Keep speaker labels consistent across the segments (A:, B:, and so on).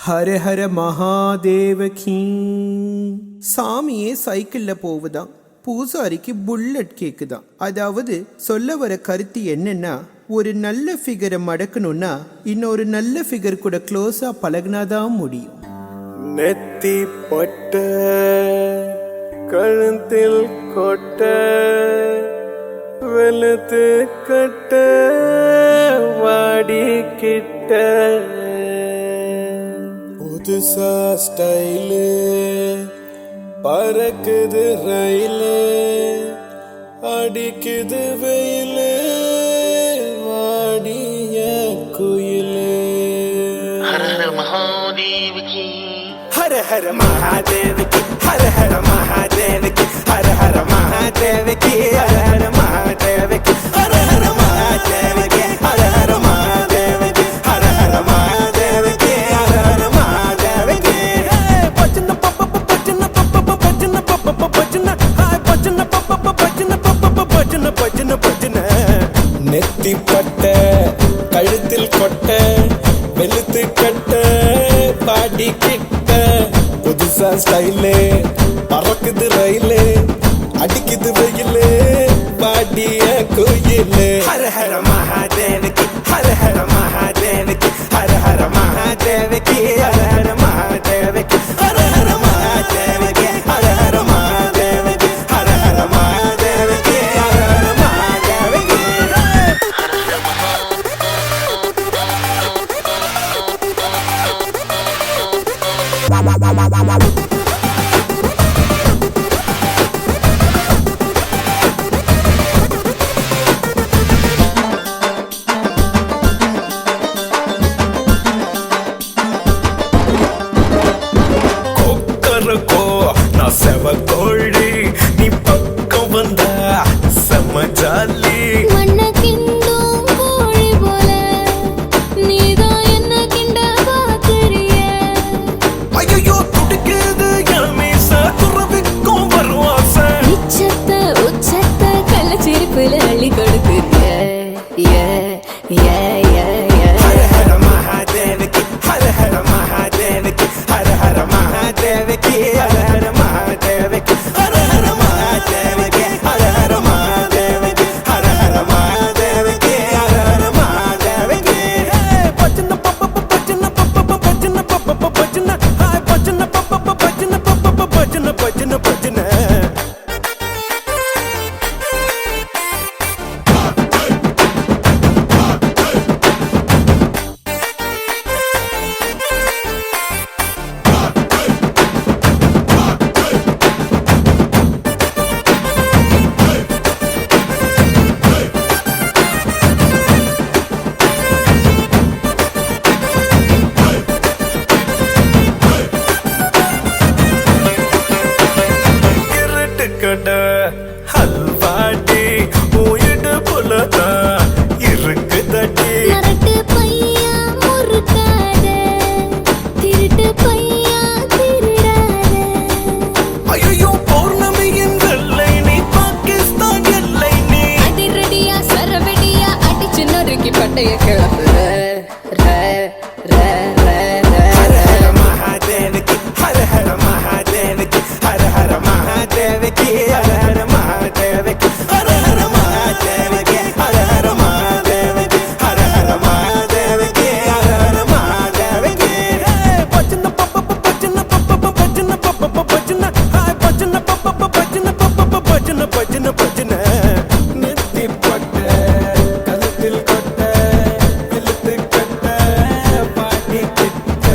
A: ஹர ஹர மகாதேவகி. சாமியே சைக்கிள்ல போகுதான், பூசாரிக்கு புல்லட் கேக்குதான். அதாவது சொல்ல வர கருத்து என்னன்னா, ஒரு நல்ல ஃபிகரை மடக்கணும்னா இன்னொரு நல்ல ஃபிகர் கூட க்ளோஸா பழகினாதான் முடியும்.
B: நெத்தி பொட்ட கழுத்தில் கொட்ட வெளுத்து கட்ட வாடி கிட்ட புதுசா ஸ்டைலு பறக்குது ரயிலு அடிக்குது வெயிலு வாடிய குயிலு.
C: ஹர ஹர மகாதேவகி
B: ஹர ஹர மகாதேவகி ஹர ஹர மகாதேவகி ஹர ஹர மகாதேவகி ஹர ஹர மகாதேவகி ஹர ஹர மகாதேவகி ஹர ஹர மகாதேவகி ஹர ஹர மகாதேவகி ஹர ஹர மகாதேவகி. பஜன பப்ப பஜன பப்ப பஜன பப்ப பஜன ஹாய் பஜன பப்ப பஜன பப்ப பஜன பஜன பஜன. நெத்தி பட்ட கழுத்தில் கொட்ட வெளுத்து கட்ட பாடி கிட்ட புதுசா ஸ்டைலு பறக்குது ரயிலு அடிக்குது வெயிலு பாடிய கோயிலு. ஹர ஹர மகாதேவகி ஹர ஹர மகாதேவகி ஹர ஹர மகாதேவகி ஹர ஹர மகாதேவகி ஹர ஹர மகாதேவகி ஹர ஹர மகாதேவகி ஹர ஹர மகாதேவகி ஹர ஹர மகாதேவகி. கொக்கரக்கோ நான் செவக்கோழி நீ பக்கம் வந்தா செம்ம ஜாலி.
D: மண்ண கிண்டும் கோழி போல நீதான் என்ன கிண்ட பாக்குறிய.
B: ஐயோ துடிக்குது என் மீச துறவிக்கும் வருவாச.
D: உச்சத்த கள்ளச்சிரிப்புல அள்ளி கொடுக்குறிய.
B: ஹர ஹர மகாதேவகி ஹர ஹர மகாதேவகி ஹர ஹர மகாதேவகி ஹர ஹர மகாதேவகி ஹர ஹர மகாதேவகி ஹர ஹர மகாதேவகி ஹர ஹர மகாதேவகி ஹர ஹர மகாதேவகி. பஜன பப்ப பஜன பப்ப பஜன பப்ப பஜன ஹாய் பஜன பப்ப பஜன பப்ப பஜன பஜன பஜன. இருட்டுக்கட ஹல்வாடி உயிடு புலதான் இருக்கு தட்டி.
D: மரட்டு பையா முறுக்காத திருட்டு பையா திருடாத.
B: ஐயோ பௌர்ணமியின் வெள்ளை நீ பாகிஸ்தான் எல்லை நீ.
D: அதிரடியா சரவெடியா அடிச்சு நொறுக்கி பட்டைய கிளப்புற.
B: ஹர ஹர மகாதேவகி ஹர ஹர மகாதேவகி ஹர ஹர மகாதேவகி ஹர ஹர மகாதேவகி ஹர ஹர மகாதேவகி ஹர ஹர மகாதேவகி ஹர ஹர மகாதேவகி ஹர ஹர மகாதேவகி. பஜன பப்ப பஜன பப்ப பஜன பப்ப பஜன ஹாய் பஜன பப்ப பஜன பப்ப பஜன பஜன பஜன. நெத்தி பட்ட கழுத்தில் கொட்ட வெளுத்து கட்ட பாடி கிட்ட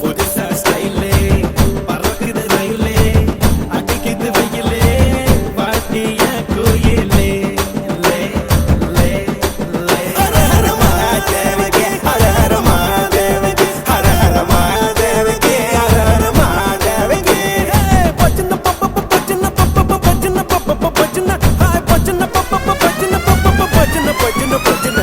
B: புதுசா ஸ்டைலு பறக்குது ரயிலு அடிக்குது வெயிலு பாட்டிய கோயிலே. ஹர ஹர மகாதேவகி ஹர ஹர மகாதேவகி ஹர ஹர மகாதேவகி ஹர ஹர மகாதேவகி. பஜன பப்ப பஜன பப்ப பஜன பப்ப பஜன ஹாய் பஜன பப்ப பஜன பப்ப பஜன பஜன பஜன.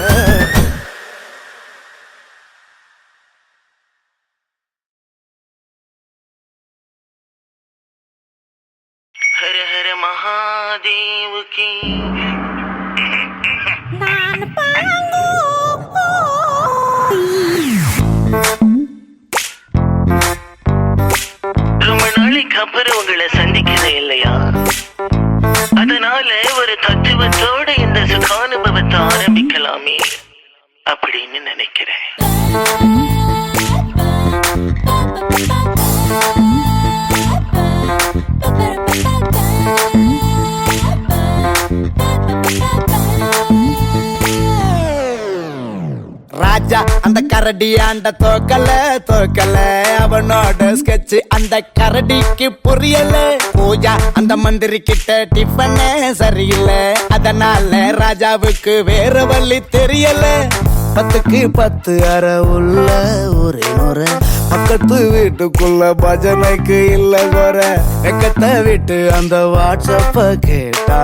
C: ஹர ஹர மகாதேவகி
D: நான் பாங்கோ
C: அப்படின்னு நினைக்கிறேன்.
B: ராஜா அந்த கரடியாண்ட தோக்கல அவனோட ஸ்கெட்ச் அந்த கரடிக்கு புரியல. பூஜா அந்த மந்திரி கிட்ட டிஃபனே சரியில்லை, அதனால ராஜாவுக்கு வேற வழி தெரியல. 10க்கு 10 அரை உள்ள ஒரே முறை, பக்கத்து வீட்டுக்குள்ள பஜனைக்கு இல்ல குறை. வெக்கத்தை விட்டு அந்த வாட்ஸ்அப்ப கேட்டா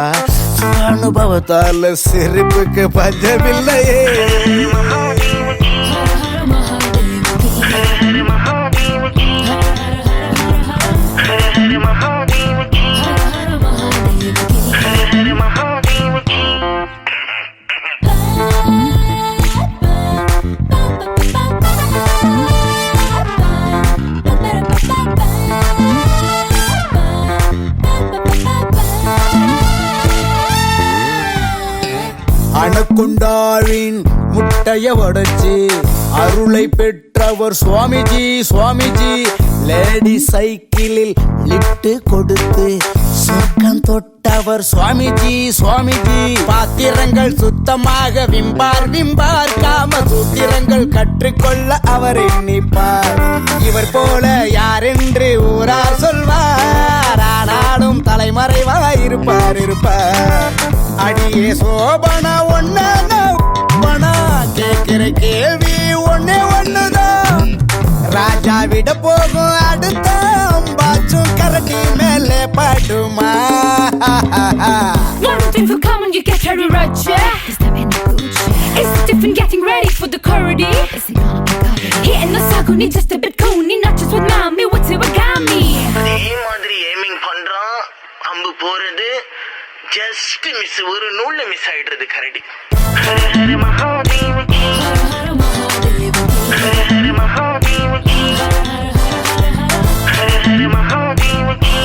B: அனுபவத்தால சிரிப்புக்கு பஞ்சமில்லையே. அணக்குண்டாவின் முட்டைய உடைச்சு அருளை பெற்றவர் சுவாமிஜி சுவாமிஜி. லேடி சைக்கிளில் லிப்ட் கொடுத்து சொர்க்கம் தொட்டவர் சுவாமிஜி சுவாமிஜி. பாத்திரங்கள் சுத்தமாக விம்பார் காம சூத்திரங்கள் கற்றுக்கொள்ள அவர் எண்ணிப்பார். இவர் போல யாரென்று ஊரார் சொல்வார், ஆனாலும் தலைமறைவாய் இருப்பார். அடியே சோபனா ஒன்னா கேட்கிற கேள்வி ஒண்ணுதான். ராஜா விட போகும் அடுத்த அம்பாச்சும் கரடி மேலே படுமா?
E: One thing for common, you get carried right, yeah. Is that in the gooch? Is it different getting ready for the corridor? Is it gonna be good? Hitting the saguni, just a bit coney, not just with mommy, what's it with me?
C: அதே மாதிரி aiming பண்றான், அம்பு போறது just miss, ஒரு நூல்ல miss ஆயிடுறது கரடி. ஹர ஹர மகாதேவ கி, ஹர ஹர மகாதேவ கி, ஹர ஹர மகாதேவ கி,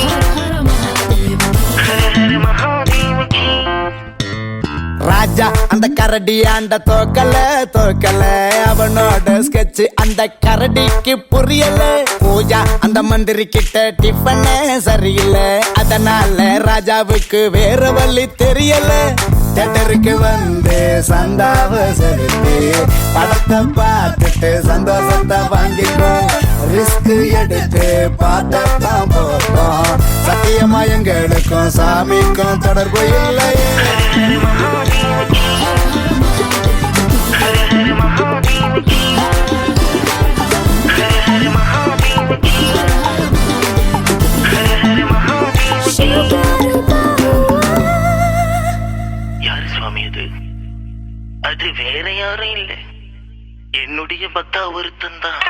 C: ஹர ஹர மகாதேவ கி.
B: ராஜா அந்த கரடியாண்ட தோக்கல அவனோட ஸ்கெட்ச் அந்த கரடிக்கு புரியல. பூஜா அந்த மந்திரி கிட்ட டிஃபனே சரியில்லை, அதனால ராஜாவுக்கு வேற வழி தெரியல. தியேட்டருக்கு வந்து சந்தாவ செலுத்தி படத்தை பார்த்துட்டு சந்தோஷத்தை வாங்கிக்கோ. ரிஸ்க் எடுத்து பார்த்தத்தான் போட்டோம், சத்தியமா எங்களுக்கும் சாமிக்கும் தொடர்பு இல்லையே.
C: யாரு சுவாமி அது? அது வேற யாரும் இல்லை, என்னுடைய பக்தா ஒருத்தன் தான்.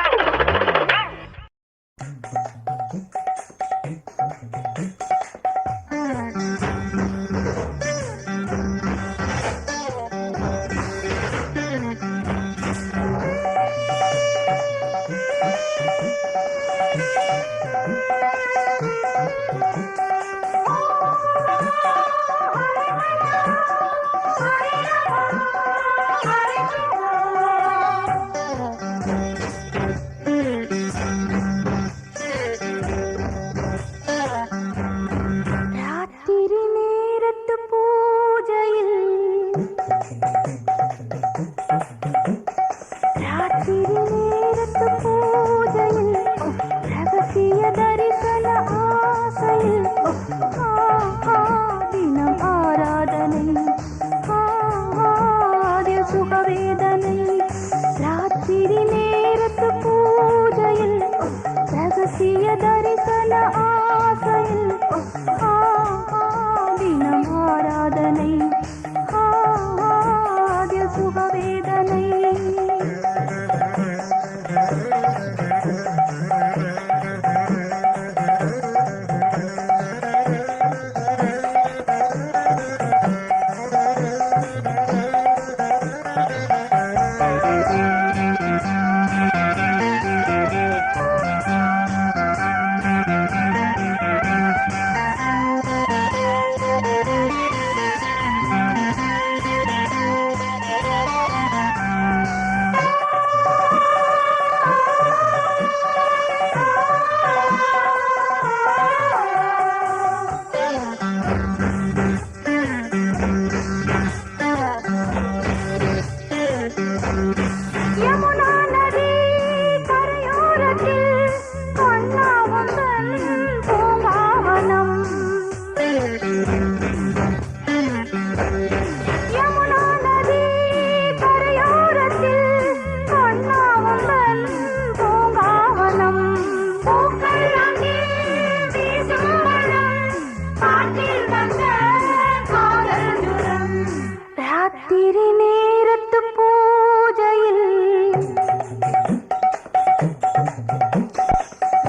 F: நேரத்து பூஜையில்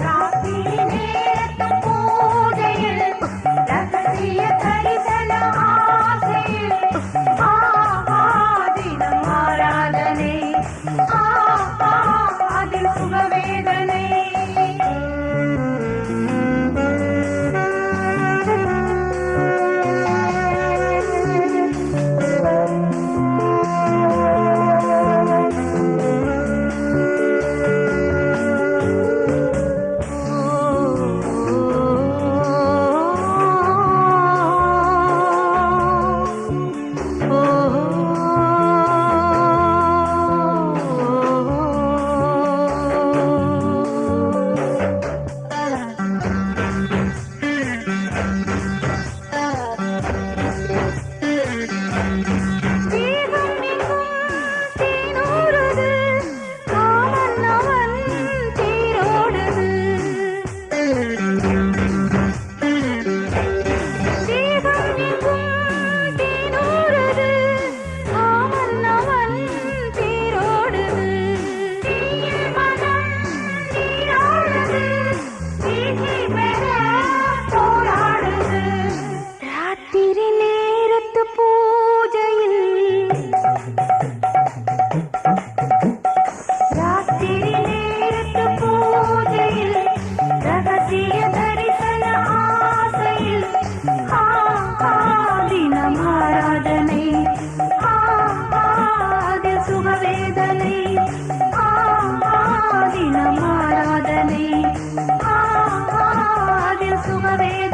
F: ராத்திரி நேரத்து பூஜையில் ரகசிய தரிசன ஆசையில் தினம் ஆராதனை அதில் சுகவேதனை ராத்திரி நேரத்து பூஜையில் ராத்திரி நேரத்து பூஜையில் ரகசிய தரிசன ஆசையில் தினம் ஆராதனை அதில் சுகவேதனை தினம் ஆராதனை அதில் சுகவேதனை